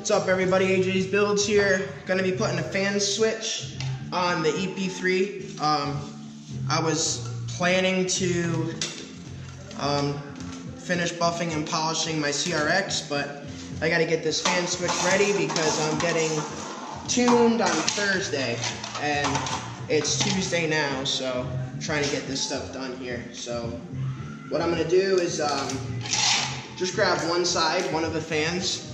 What's up, everybody? AJ's Builds here. Gonna be putting a fan switch on the Ep3. I was planning to finish buffing and polishing my CRX, but I gotta get this fan switch ready because I'm getting tuned on Thursday, and it's Tuesday now, so I'm trying to get this stuff done here. So what I'm gonna do is just grab one side, one of the fans,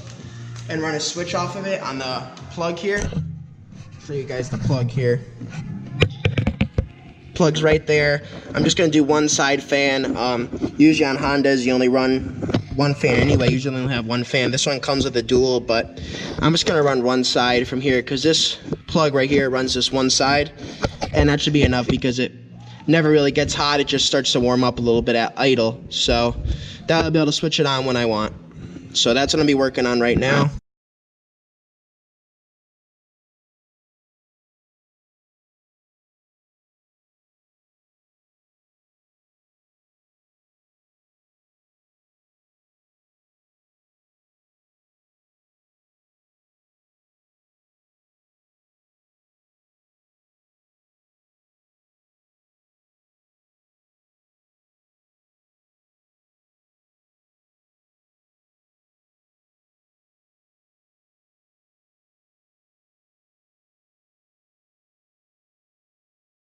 and run a switch off of it on the plug here. Show you guys the plug here. Plug's right there. I'm just gonna do one side fan. Usually on Hondas you only run one fan anyway. Usually only have one fan. This one comes with a dual, but I'm just gonna run one side from here because this plug right here runs this one side, and that should be enough because it never really gets hot. It just starts to warm up a little bit at idle, so that'll be able to switch it on when I want. So that's what I'm gonna be working on right now.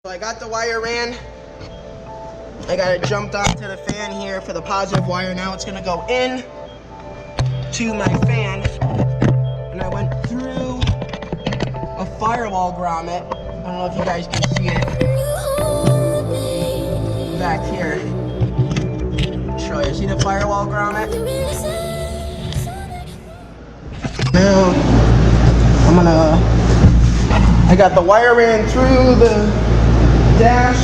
So I got the wire ran. I got it jumped onto the fan here for the positive wire. Now it's gonna go in to my fan. And I went through a firewall grommet. I don't know if you guys can see it back here. Show you. See the firewall grommet? Now I got the wire ran through the dash.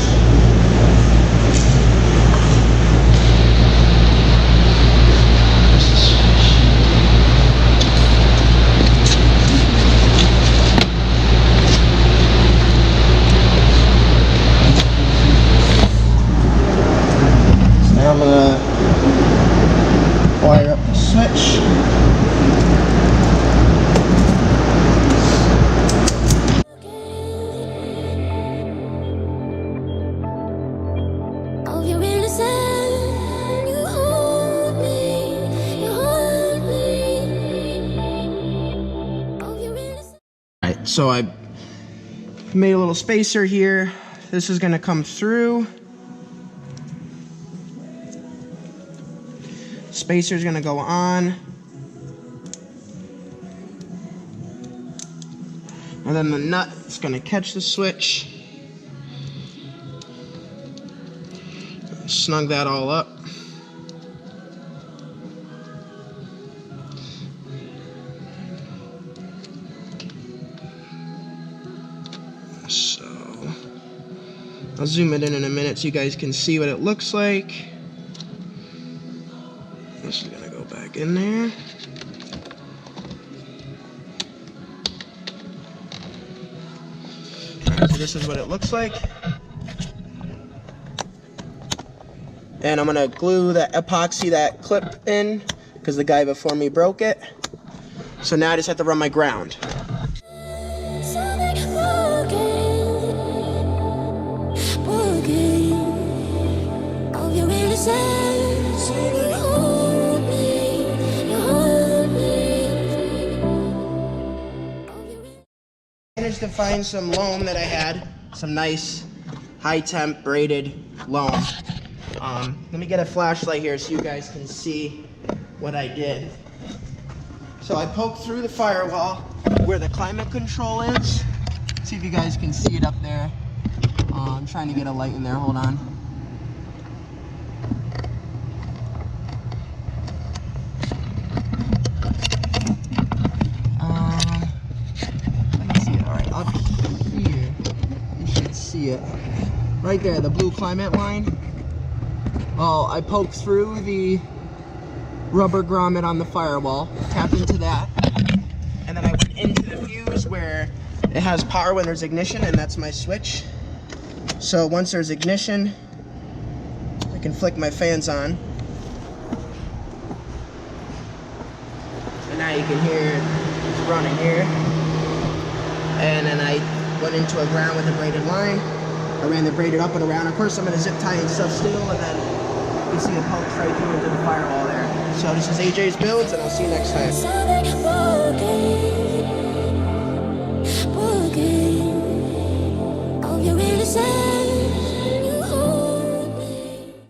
Now I'm gonna wire up the switch. So I made a little spacer here. This is gonna come through. Spacer's gonna go on. And then the nut is gonna catch the switch. Snug that all up. So I'll zoom it in a minute so you guys can see what it looks like. This is gonna go back in there. Alright, so this is what it looks like. And I'm gonna glue that epoxy, that clip in, because the guy before me broke it. So now I just have to run my ground. Managed to find some loam that I had, some nice high temp braided loam. Let me get a flashlight here so you guys can see what I did. So I poked through the firewall where the climate control is. See if you guys can see it up there. I'm trying to get a light in there, hold on. Up here, you should see it. Right there, the blue climate line. Well, I poked through the rubber grommet on the firewall, tapped into that, and then I went into the fuse where it has power when there's ignition, and that's my switch. So once there's ignition, I can flick my fans on. And now you can hear running here. And then I went into a ground with a braided line. I ran the braided up and around. Of course, I'm going to zip tie and stuff still, and then you see a post right through into the firewall there. So this is AJ's Builds, and I'll see you next time.